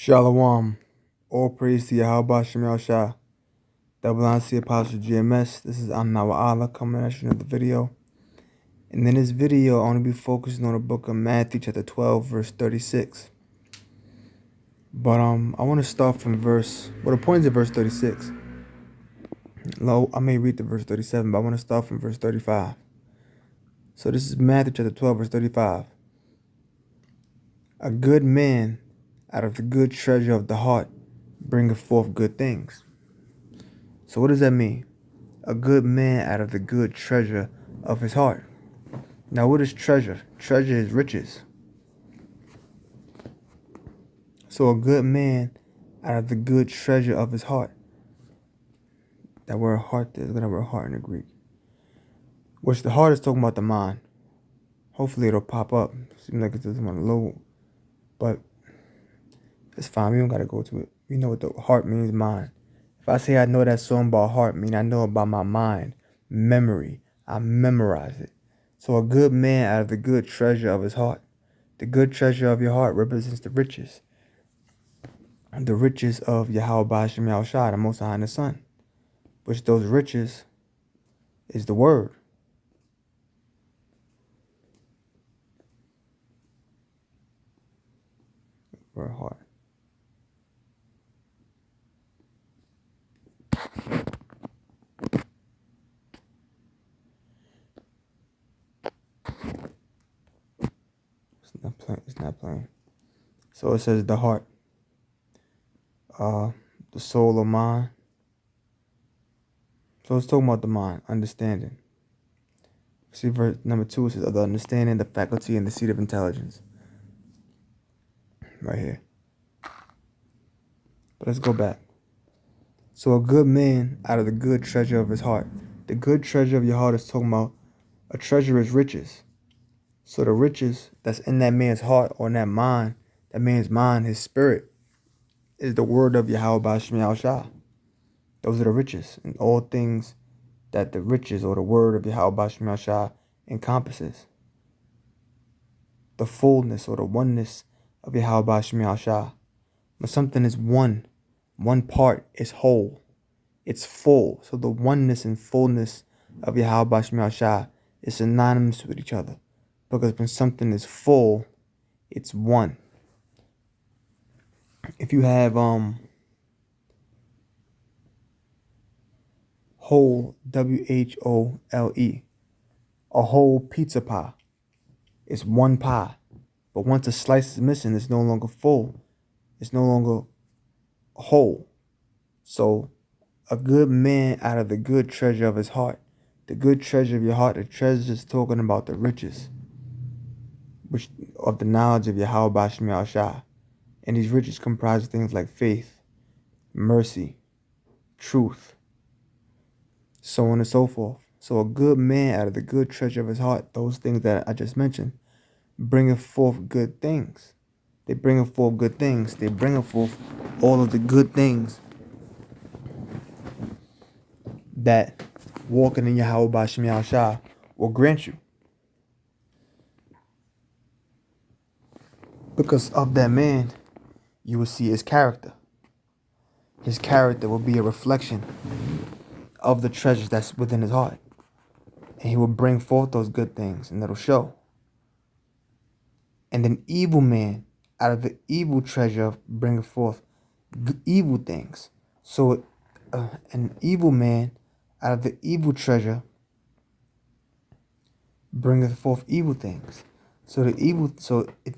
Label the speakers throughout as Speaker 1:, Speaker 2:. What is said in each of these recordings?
Speaker 1: Shalom. All praise to Yahweh Shem Shah. Double honor to Apostle GMS. This is Nawa Allah coming at you another video. And in this video, I'm going to be focusing on the book of Matthew chapter 12, verse 36. But I want to start from the point is at verse 36. I may read the verse 37, but I want to start from verse 35. So this is Matthew chapter 12, verse 35. A good man out of the good treasure of the heart bringeth forth good things. So what does that mean? A good man out of the good treasure of his heart. Now what is treasure? Treasure is riches. So a good man out of the good treasure of his heart. That word heart, there's gonna word heart in the Greek. Which the heart is talking about the mind. Hopefully it'll pop up. Seems like it doesn't want to load. But it's fine, we don't gotta go to it. We know what the heart means, mind. If I say I know that song about heart, I know about my mind, memory. I memorize it. So a good man out of the good treasure of his heart. The good treasure of your heart represents the riches. The riches of Yahweh Shem Shah, the Most High and the Son. Which those riches is the word. Word heart. It's not playing. So it says the heart. The soul or mind. So it's talking about the mind, understanding. See verse number 2, it says of the understanding, the faculty, and the seat of intelligence. Right here. But let's go back. So a good man out of the good treasure of his heart. The good treasure of your heart is talking about a treasure is riches. So the riches that's in that man's heart or in that man's mind, his spirit, is the word of Yahweh Shem Shah. Those are the riches and all things that the riches or the word of Yahweh Shem Shah encompasses. The fullness or the oneness of Yahweh Shem Shah. When something is one part is whole. It's full. So the oneness and fullness of Yahweh Shem Shah is synonymous with each other. Because when something is full, it's one. If you have whole, WHOLE, a whole pizza pie, it's one pie. But once a slice is missing, it's no longer full. It's no longer whole. So a good man out of the good treasure of his heart. The good treasure of your heart, the treasure is talking about the riches, which of the knowledge of Yahweh Shem Shah. And these riches comprise of things like faith, mercy, truth, so on and so forth. So a good man out of the good treasure of his heart, those things that I just mentioned, bringeth forth good things. They bring forth good things. They bring forth all of the good things that walking in Yahweh Shem Shah will grant you. Because of that man, you will see his character. His character will be a reflection of the treasures that's within his heart. And he will bring forth those good things, and it'll show. And an evil man, out of the evil treasure, bringeth forth evil things. So an evil man, out of the evil treasure, bringeth forth evil things. So if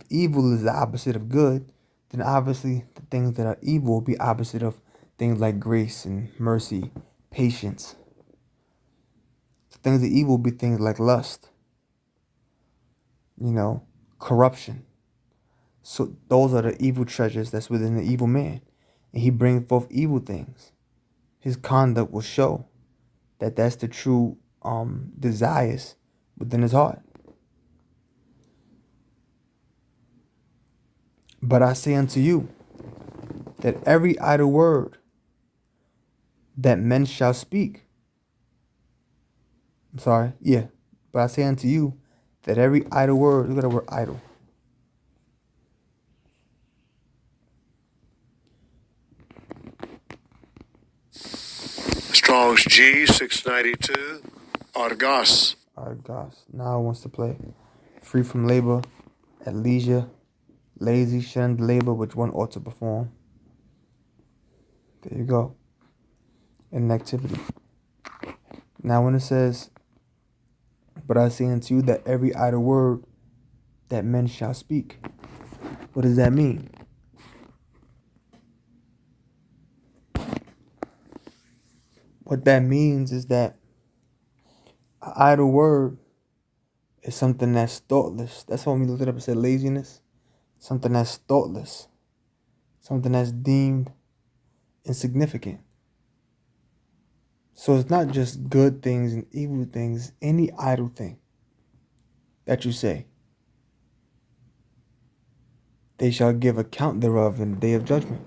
Speaker 1: evil is the opposite of good, then obviously the things that are evil will be opposite of things like grace and mercy, patience. The things that evil will be things like lust, corruption. So those are the evil treasures that's within the evil man. And he brings forth evil things. His conduct will show that that's the true desires within his heart. But I say unto you that every idle word that men shall speak. But I say unto you that every idle word, look at the word idle.
Speaker 2: Strong's G 692. Argas.
Speaker 1: Argas. Now wants to play. Free from labor, at leisure, lazy, shunned labor which one ought to perform. There you go. Inactivity. Now when it says, but I say unto you that every idle word that men shall speak. What does that mean? What that means is that an idle word is something that's thoughtless. That's why when we looked it up and said laziness. Something that's thoughtless. Something that's deemed insignificant. So it's not just good things and evil things. Any idle thing that you say, they shall give account thereof in the day of judgment.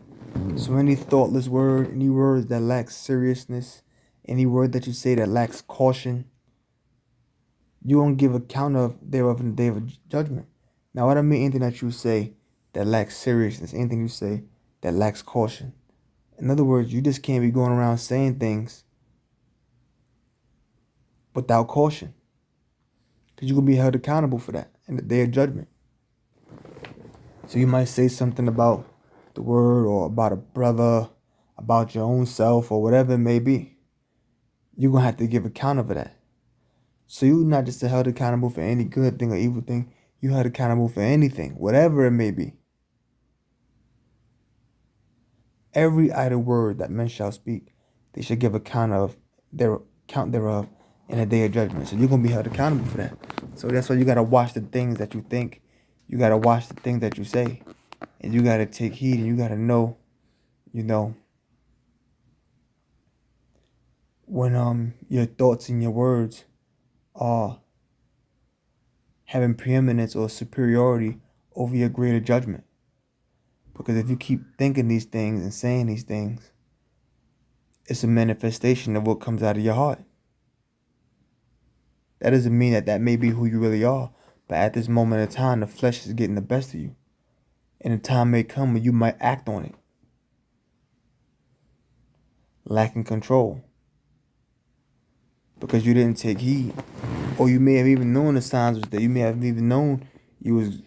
Speaker 1: So any thoughtless word, any words that lack seriousness, any word that you say that lacks caution, you won't give account of thereof in the day of judgment. Now, what I mean, anything that you say that lacks seriousness, anything you say that lacks caution. In other words, you just can't be going around saying things without caution, because you're going to be held accountable for that in the day of judgment. So you might say something about the word or about a brother, about your own self or whatever it may be. You're going to have to give account of that. So you're not just held accountable for any good thing or evil thing. You're held accountable for anything, whatever it may be. Every idle word that men shall speak, they shall give account thereof in the day of judgment. So you're going to be held accountable for that. So that's why you got to watch the things that you think. You got to watch the things that you say. And you got to take heed, and you got to know, when your thoughts and your words are having preeminence or superiority over your greater judgment. Because if you keep thinking these things and saying these things, it's a manifestation of what comes out of your heart. That doesn't mean that may be who you really are, but at this moment in time, the flesh is getting the best of you. And the time may come when you might act on it. Lacking control. Because you didn't take heed. Or you may have even known the signs was there. You may have even known you was,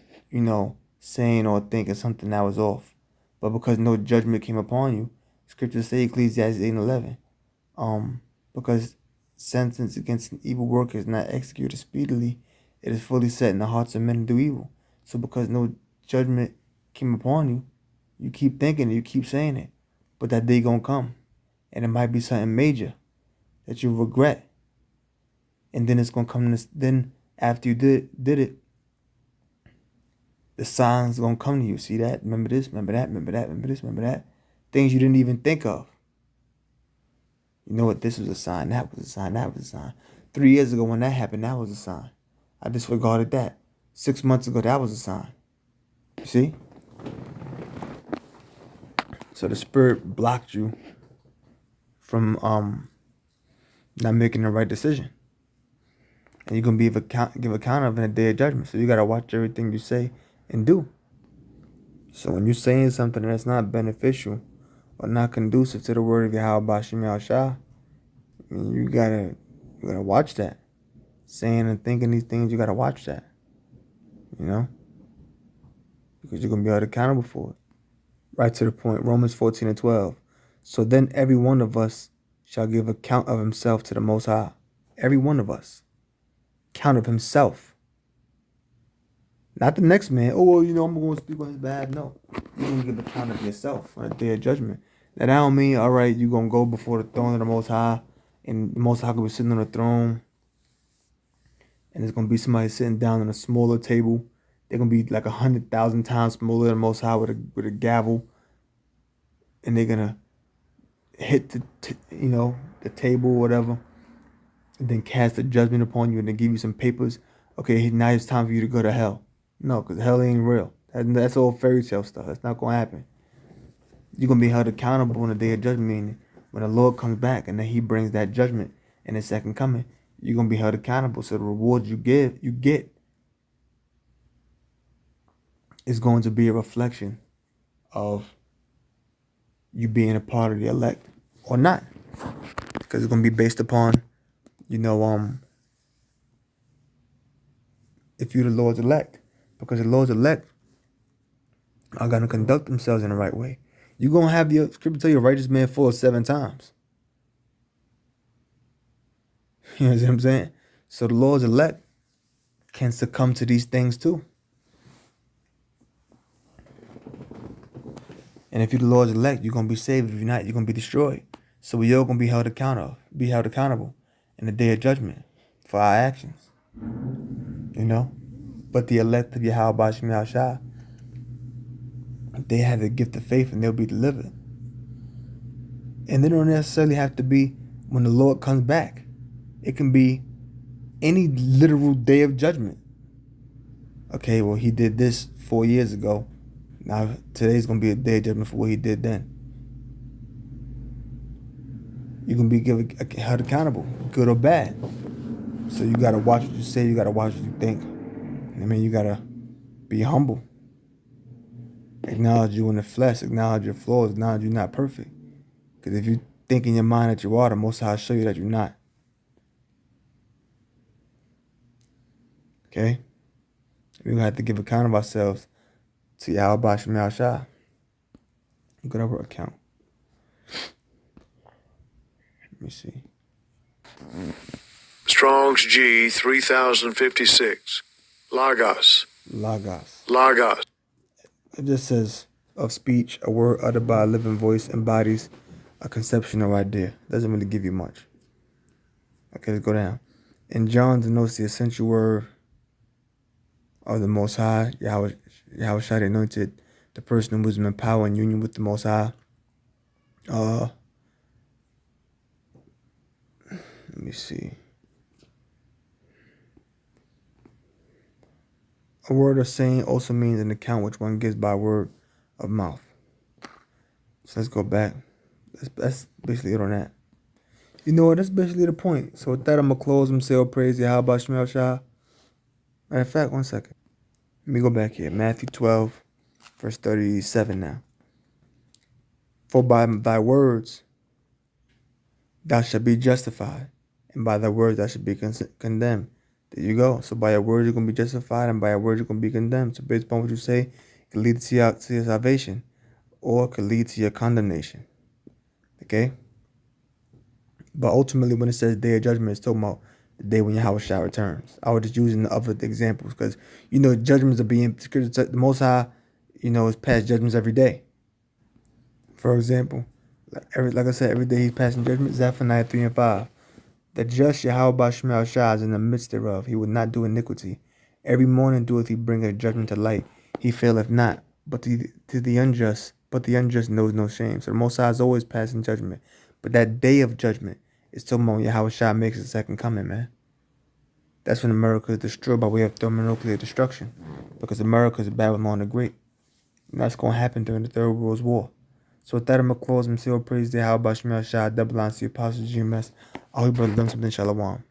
Speaker 1: saying or thinking something that was off. But because no judgment came upon you, scriptures say, Ecclesiastes 8:11, because sentence against an evil worker is not executed speedily, it is fully set in the hearts of men to do evil. So because no judgment came upon you, you keep thinking it, you keep saying it. But that day gonna come. And it might be something major that you regret. And then it's gonna come then after you did it, the signs gonna come to you. See that? Remember this, remember that, remember that, remember this, remember that. Things you didn't even think of. You know what? This was a sign, that was a sign, that was a sign. 3 years ago when that happened, that was a sign. I disregarded that. 6 months ago, that was a sign. You see? So the spirit blocked you from not making the right decision. And you're going to give account of in the day of judgment. So you got to watch everything you say and do. So when you're saying something that's not beneficial or not conducive to the word of Yahweh Bashim Yahushua, you gotta watch that. Saying and thinking these things, you gotta watch that. Because you're going to be held accountable for it. Right to the point, Romans 14:12. So then every one of us shall give account of himself to the Most High. Every one of us. Count of himself. Not the next man. Oh, well, I'm going to speak on his behalf. No. You're going to give account of yourself on the day of judgment. Now, that don't mean, all right, you're going to go before the throne of the Most High, and the Most High will be sitting on the throne, and there's going to be somebody sitting down on a smaller table. They're going to be like 100,000 times smaller than the Most High with a gavel, and they're going to hit the table or whatever, and then cast a judgment upon you and then give you some papers. Okay, now it's time for you to go to hell. No, because hell ain't real. That's all fairy tale stuff. That's not going to happen. You're going to be held accountable on the day of judgment, meaning when the Lord comes back and then he brings that judgment in his second coming, you're going to be held accountable. So the rewards you get is going to be a reflection of you being a part of the elect or not. Because it's gonna be based upon, if you're the Lord's elect. Because the Lord's elect are gonna conduct themselves in the right way. You're gonna have your scripture tell you a righteous man fall 7 times. You know what I'm saying? So the Lord's elect can succumb to these things too. And if you're the Lord's elect, you're gonna be saved. If you're not, you're gonna be destroyed. So we all gonna be held accountable in the day of judgment for our actions. But the elect of Yahweh Shem Yahshua, they have the gift of faith and they'll be delivered. And they don't necessarily have to be when the Lord comes back. It can be any literal day of judgment. Okay, well, he did this 4 years ago. Now, today's going to be a day of judgment for what he did then. You're going to be held accountable, good or bad. So you got to watch what you say. You got to watch what you think. You got to be humble. Acknowledge you in the flesh. Acknowledge your flaws. Acknowledge you're not perfect. Because if you think in your mind that you are, the Most High will show you that you're not. Okay? We're going to have to give account of ourselves to Yahweh Shem Yahshua. Good over account. Let me see.
Speaker 2: Strong's G 3056. Logos.
Speaker 1: It just says, of speech, a word uttered by a living voice embodies a conception or idea. Doesn't really give you much. Okay, let's go down. In John denotes the essential word of the Most High. Yahweh Shai anointed the person who was in power and union with the Most High. Let me see. A word of saying also means an account which one gives by word of mouth. So let's go back. That's basically it on that. You know what? That's basically the point. So with that, I'm going to close and say, oh, praise Yahweh Shem Yahshua. Matter of fact, 1 second. Let me go back here. Matthew 12, verse 37 now. For by thy words thou shalt be justified, and by thy words thou shalt be condemned. There you go. So by your words you're going to be justified, and by your words you're going to be condemned. So based upon what you say, it can lead to your salvation, or it could lead to your condemnation. Okay? But ultimately, when it says day of judgment, it's talking about the day when Yahweh Shai returns. I was just using the other examples because, judgments are being, the Most High, is passed judgments every day. For example, like I said, every day he's passing judgment. Zephaniah 3 and 5. The just Yahweh Shem Yahshua is in the midst thereof. He would not do iniquity. Every morning doeth he bring a judgment to light. He faileth not, but to the unjust knows no shame. So the Most High is always passing judgment. But that day of judgment is talking about Yahweh Shai makes his second coming, man. That's when America is destroyed by way of thermonuclear destruction. Because America is Babylon the Great. And that's going to happen during the Third World War. So with that, I'm going to close and say, oh, praise the Yahweh Shem Yahshua, double line to the Apostle GMS. I hope you learned something. Shalom.